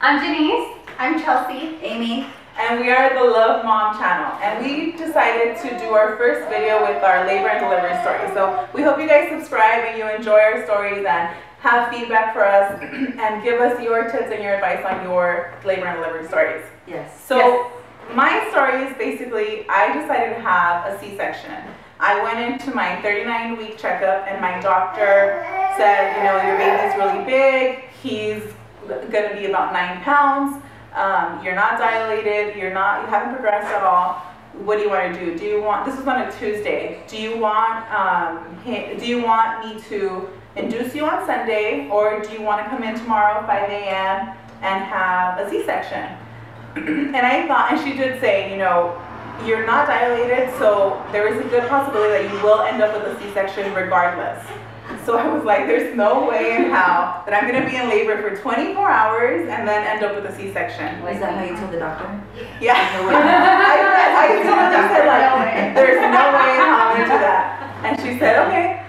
I'm Janice. I'm Chelsea. Amy. And we are the Love Mom channel. And we decided to do our first video with our labor and delivery stories. So we hope you guys subscribe and you enjoy our stories and have feedback for us and give us your tips and your advice on your labor and delivery stories. Yes. So my story is basically, I decided to have a C-section. I went into my 39-week checkup and my doctor said, you know, your baby's really big. He's gonna be about 9 pounds. You're not dilated. You haven't progressed at all. What do you want to do? Do you want, this was on a Tuesday. Do you want me to induce you on Sunday, or do you want to come in tomorrow 5 a.m. and have a C-section? And I thought, and she did say, you know, you're not dilated, so there is a good possibility that you will end up with a C-section regardless. So I was like, there's no way in hell that I'm going to be in labor for 24 hours and then end up with a C-section. Is that how you told the doctor? Yeah. I told her, I said, like, there's no way in hell I'm going to do that. And she said, okay.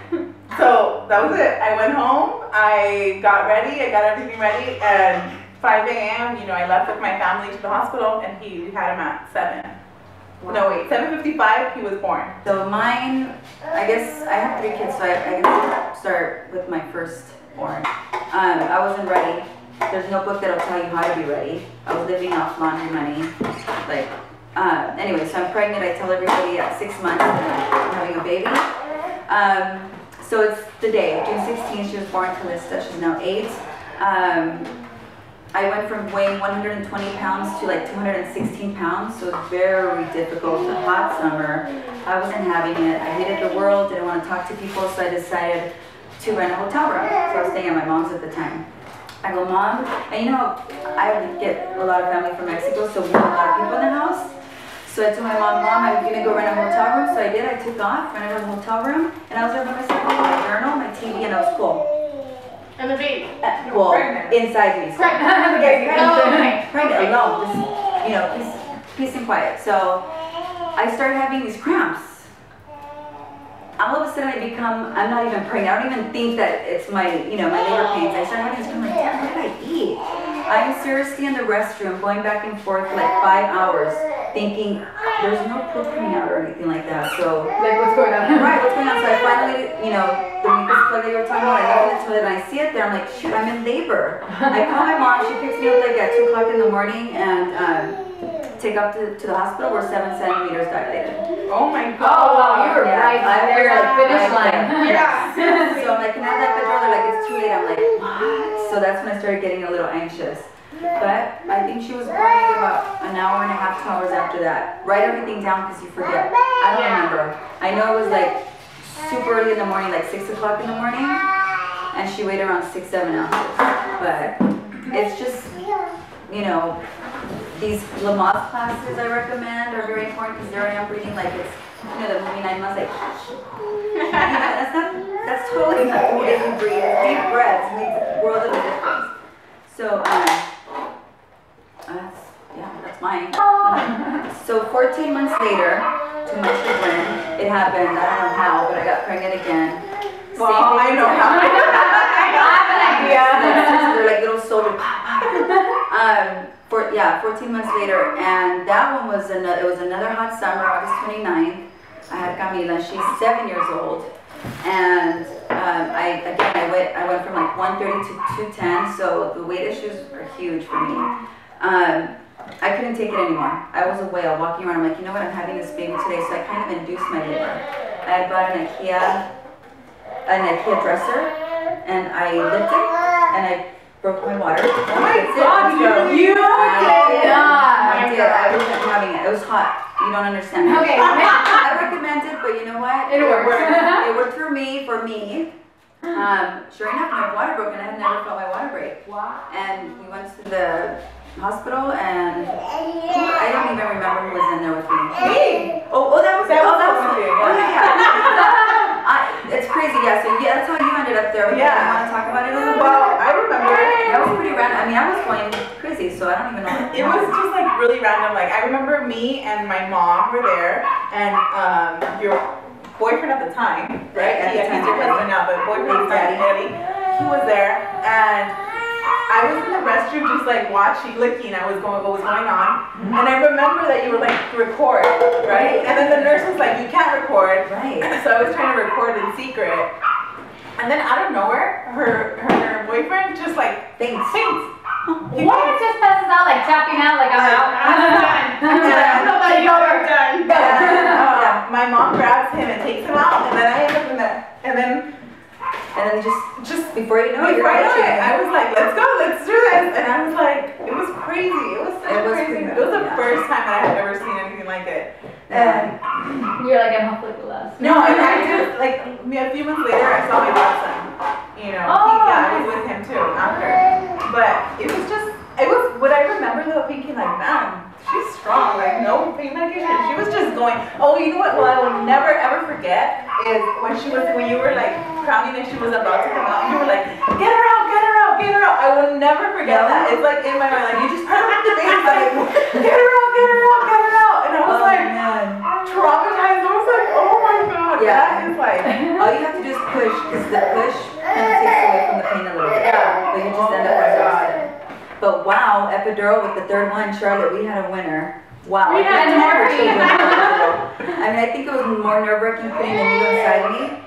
So that was it. I went home, I got ready, I got everything ready, and 5 a.m., you know, I left with my family to the hospital, and we had him at 7. Wow. No, wait, 7:55, he was born. So mine, I guess, I have 3 kids, so I guess start with my firstborn. I wasn't ready. There's no book that'll tell you how to be ready. I was living off laundry money. Like, anyway, so I'm pregnant. I tell everybody at 6 months I'm having a baby. So it's the day, June 16th, she was born, Callista. She's now 8. I went from weighing 120 pounds to like 216 pounds, so it's very difficult. The hot summer, I wasn't having it. I hated the world, didn't want to talk to people, so I decided to rent a hotel room. So I was staying at my mom's at the time. I go, Mom, and you know, I get a lot of family from Mexico, so we have a lot of people in the house. So I told my mom, I'm gonna go rent a hotel room. So I did, I took off, rented a hotel room, and I was there by myself with my journal, my TV, and I was cool. And the baby. Well, inside me. So pregnant alone, just, you know, peace and quiet. So I started having these cramps. All of a sudden I'm not even pregnant. I don't even think that it's my, you know, my labor pains. I started having this cramp, like, damn, what did I eat? I'm seriously in the restroom, going back and forth for like 5 hours, thinking there's no poop coming out or anything like that. So Like, what's going on? Right, what's going on? So I finally, you know, the mucus plug that you were talking about, I look in the toilet and I see it there. I'm like, shoot, I'm in labor. I call my mom. She picks me up like at 2 o'clock in the morning and take off to the hospital. We're 7 centimeters dilated. Oh my God. Oh, wow, you were right there at the finish line. Yeah. So I'm like, can I have that epidural? They're like, it's too late. I'm like, what? So that's when I started getting a little anxious. But I think she was born maybe about an hour and a half, 2 hours after that. Write everything down because you forget. I don't remember. I know it was like super early in the morning, like 6 o'clock in the morning. And she weighed around 6, 7 ounces. But it's just, you know, these Lamaze classes I recommend are very important because there I am breathing like it's, you know, the movie 9 months, like, you know, that's totally not the way you breathe. Deep breaths makes a world of a difference. So, that's mine. So 14 months later, to my chagrin, it happened. I don't know how, but I got pregnant again. Well, I know how. I have an idea. They're like little soldiers. 14 months later, and that one was another hot summer, August 29th. I had Camila. She's 7 years old, and I went from like 130 to 210. So the weight issues are huge for me. I couldn't take it anymore. I was a whale walking around. I'm like, you know what? I'm having this baby today, so I kind of induced my labor. I bought an IKEA dresser, and I lifted, and I broke my water. Oh my God, you did I did. I wasn't having it. It was hot. You don't understand. Okay. I recommend it, but you know what? It worked. It worked for me. Sure enough, my water broke, and I had never felt my water break. Wow. And we went to the hospital, and I don't even remember who was in there with me. Me. Oh, that was you. yeah. It's crazy, yeah. So yeah, that's how you ended up there. Yeah. You want to talk about it a little bit? Well, I remember. That was pretty random. I mean, I was going crazy, so I don't even know. It was just like really random. Like I remember me and my mom were there, and your boyfriend at the time, right? At the time, he's your husband now, but boyfriend at the time, Eddie, he was there, and I was in the restroom just like watching, looking at what was going on. And I remember that you were like, record, right? And then the nurse was like, you can't record. Right. So I was trying to record in secret. And then out of nowhere, her boyfriend just like Thanks. faints. What? Just passes out, like tapping out, like I'm out. Nobody over done. Yeah. My mom grabs him and takes him out, and then I end up in the, and then just before you know it, before I know it, I was like, let's go, let's do this. And I was like, it was crazy. It was such a crazy. It was the first time that I had ever seen anything like it. And You're like, I'm hopefully the last. no, and I just like a few months later, I saw my godson. You know, I was with him too after. But it was what I remember though, thinking like, man, she's strong, like no pain medication. She was just going, oh, you know what? Well, I will never ever forget is when you were like crowning and she was about to come out, and you were like, get her out, get her out, get her out. I will never forget that. It's like in my mind, like you just put her in the face, like, get her out, get her out, get her out. And I was like, traumatized. I was like, oh my god, that is like. All you have to do is push, because the push kind of takes away from the pain a little bit. But you just end up exhausted. But wow, epidural with the third one, Charlotte, we had a winner. Wow. We had more. I mean, I think it was more nerve-wracking putting the needle inside me.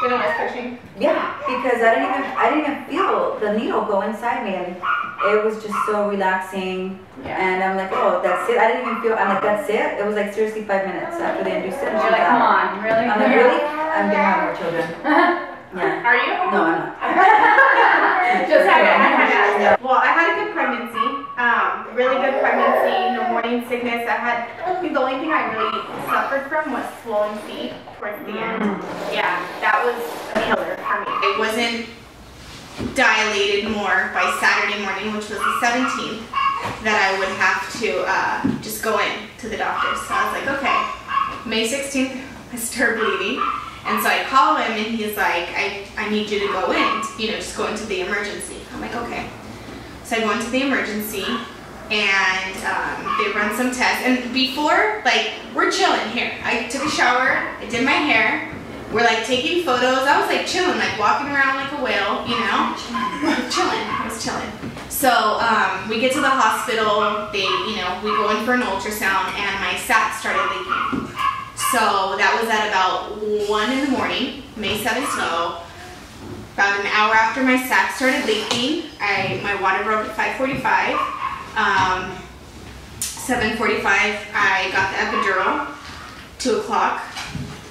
You know what's pushing? Yeah, because I didn't even feel the needle go inside me, and it was just so relaxing. Yeah. And I'm like, oh, that's it. I didn't even feel. I'm like, that's it. It was like seriously 5 minutes after they induced it. And You're like, come on, really? I'm like, really? I'm gonna have more children. Yeah. Are you? No, I'm not. Just well, I had a good pregnancy. Really good pregnancy. No morning sickness. I think the only thing I really suffered from was swollen feet towards the end. Yeah, that was a killer for me. It wasn't dilated more by Saturday morning, which was the 17th, that I would have to just go in to the doctor. So I was like, okay. May 16th, I start bleeding. And so I call him and he's like, I need you to go in, just go into the emergency. I'm like, okay. So I go into the emergency and they run some tests. And before, like, we're chilling here. I took a shower, I did my hair, we're like taking photos. I was like chilling, like walking around like a whale, chilling, I was chilling. So we get to the hospital, we go in for an ultrasound and my sac started leaking. So that was at about 1 in the morning, May 17th. So about an hour after my sac started leaking, my water broke at 5:45. 7:45, I got the epidural. 2 o'clock,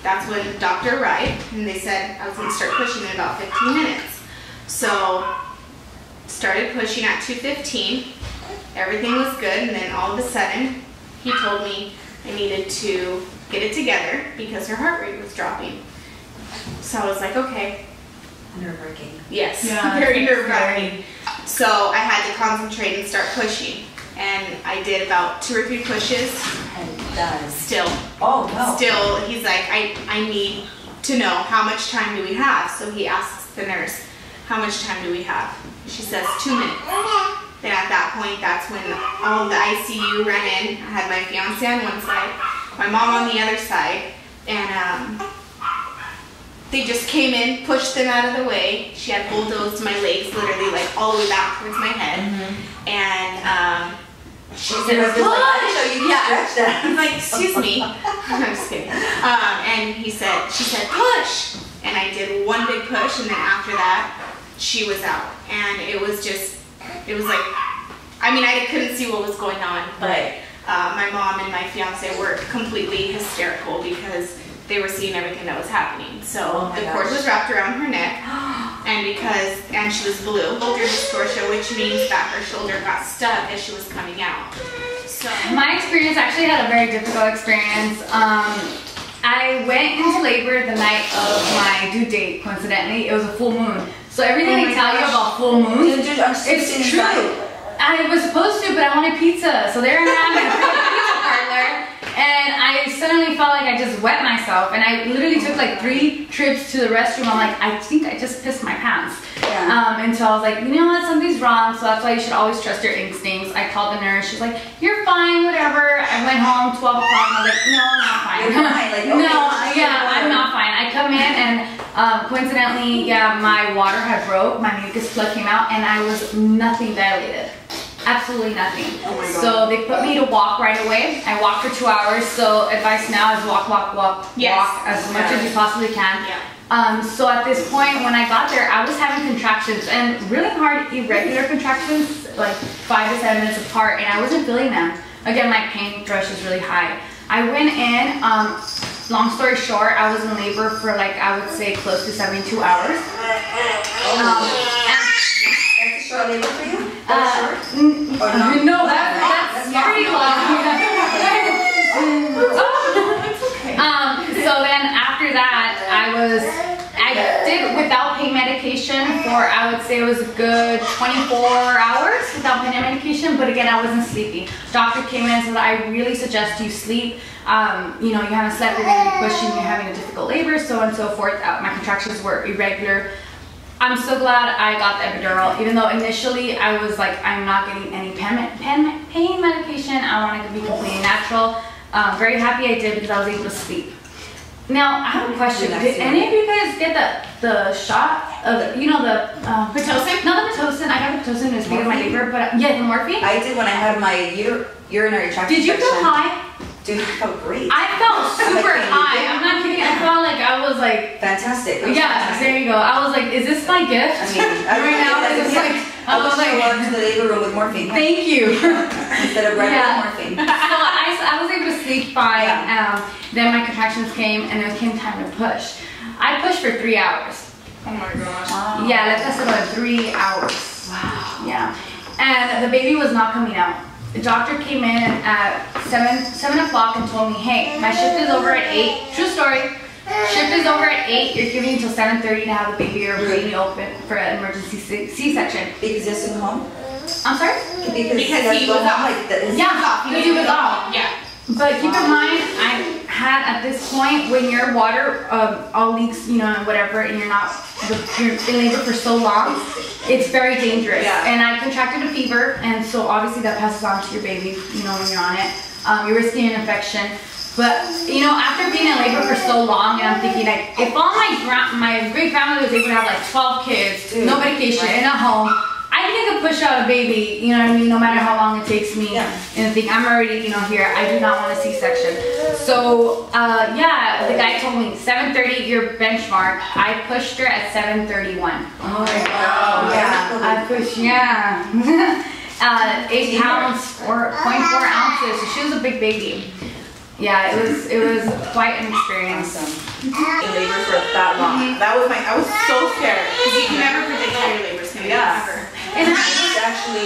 that's when the doctor arrived, and they said I was going to start pushing in about 15 minutes. So started pushing at 2:15. Everything was good, and then all of a sudden, he told me I needed to get it together because her heart rate was dropping. So I was like, okay. Nerve-wracking. Yes, Yeah, very nerve-wracking. So I had to concentrate and start pushing. And I did about 2 or 3 pushes. And it does. Still. Oh, no. Still, he's like, I need to know how much time do we have. So he asks the nurse, how much time do we have? She says 2 minutes. Then at that point, that's when all of the ICU ran in. I had my fiance on one side, my mom on the other side, and they just came in, pushed them out of the way. She had bulldozed my legs literally like all the way back towards my head. And she said, push! I'm like, excuse me. I'm just kidding. And she said, push! And I did one big push, and then after that, she was out. And it was like, I couldn't see what was going on, but my mom and my fiance were completely hysterical because they were seeing everything that was happening. So the cord was wrapped around her neck, and she was blue, shoulder dystocia, which means that her shoulder got stuck as she was coming out. So my experience actually had a very difficult experience. I went into labor the night of my due date, coincidentally. It was a full moon. So everything they tell you about full moons, it's true. I was supposed to, but I wanted pizza. So there I am in a pizza parlor, and I suddenly felt like I just wet myself. And I literally took like 3 trips to the restroom. I'm like, I think I just pissed my pants. And so I was like, you know what, something's wrong. So that's why you should always trust your instincts. I called the nurse. She's like, you're fine, whatever. I went home 12 o'clock, and I was like, no, I'm not fine. You're fine. Like, okay, no, yeah, I'm not fine. I come in and Coincidentally, yeah, my water had broke, my mucus plug came out, and I was nothing dilated. Absolutely nothing. Oh my God. So they put me to walk right away. I walked for 2 hours. So advice now is walk as much as you possibly can. Yeah. So at this point, when I got there, I was having contractions and really hard, irregular contractions, like 5 to 7 minutes apart, and I wasn't feeling them. Again, my pain threshold is really high. I went in, long story short, I was in labor for like, I would say close to 72 hours. That's a short labor for you? No, that's pretty long. So then after that, I did without pain medication for, I would say it was a good 24 hours without pain medication, but again, I wasn't sleeping. Doctor came in and said, I really suggest you sleep. You know, you haven't slept, you're going to be pushing, you're having a difficult labor, so on and so forth. My contractions were irregular. I'm so glad I got the epidural, even though initially I was like, I'm not getting any pain medication. I want to be completely natural. Very happy I did because I was able to sleep. Now, I have a question. Did any of you guys get the shot of, you know, the Pitocin? No, the Pitocin. I got the Pitocin. It was big in my labor, but yeah, the morphine. I did when I had my urinary tract infection. Did you feel high? Dude, it felt great. I felt super high. I'm not kidding. I felt like I was like... Fantastic. Yeah, there you go. I was like, is this my gift? I mean, right now, it's like... I was like, to the labor room with morphine. Thank you. Instead of regular morphine. So I was able to sleep fine. Yeah. Then my contractions came, and it came time to push. I pushed for 3 hours. Oh my gosh. Wow. Yeah, that lasted about 3 hours. Wow. Yeah. And the baby was not coming out. The doctor came in at 7 o'clock and told me, hey, my shift is over at 8. True story. Shift is over at 8. You're giving until 7:30 to have the baby or baby open for an emergency C-section. Because you're still home? I'm sorry? Because he was off. Yeah, because he was off. Yeah. But keep in mind, I had at this point, when your water all leaks, you know, whatever, and you're in labor for so long, it's very dangerous. Yeah. And I contracted a fever, and so obviously that passes on to your baby, you know, when you're on it. You're risking an infection. But, you know, after being in labor for so long, and I'm thinking, like, if all my great-grandmother was able to have like 12 kids, no medication, in a home, I think I could push out a baby, you know what I mean, no matter how long it takes me. Yeah. And think, I'm already, you know, here. I do not want a C-section. So, yeah, the guy told me 7:30 your benchmark. I pushed her at 7:31. Oh my God. Yeah, I pushed, 8 pounds, 4.4 ounces. So she was a big baby. Yeah, it was quite an experience. Awesome. In labor for that long. That was I was so scared. Because you can never predict how your labor's going to be. Yeah. Ever. And it's actually...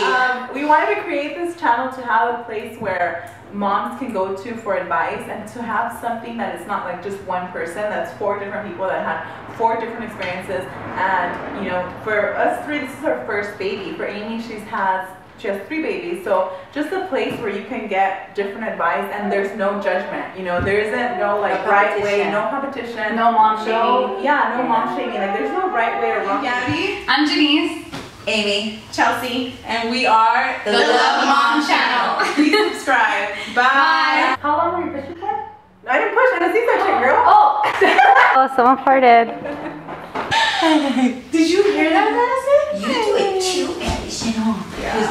we wanted to create this channel to have a place where moms can go to for advice and to have something that is not like just one person, that's 4 different people that had 4 different experiences. And, you know, for us 3, this is our first baby. For Amy, she has 3 babies, so just a place where you can get different advice and there's no judgment, you know, there isn't no like right way, no competition, no mom shaming. No mom shaming, like there's no right way or wrong way. Gabby, I'm Janice, Amy, Chelsea, and we are the Love Mom Channel. Please subscribe. Bye. How long were you pushing for? I didn't push, I had a C-section, girl. Oh! Oh, someone farted. Did you hear that, Madison? you do it too, additional. Yeah.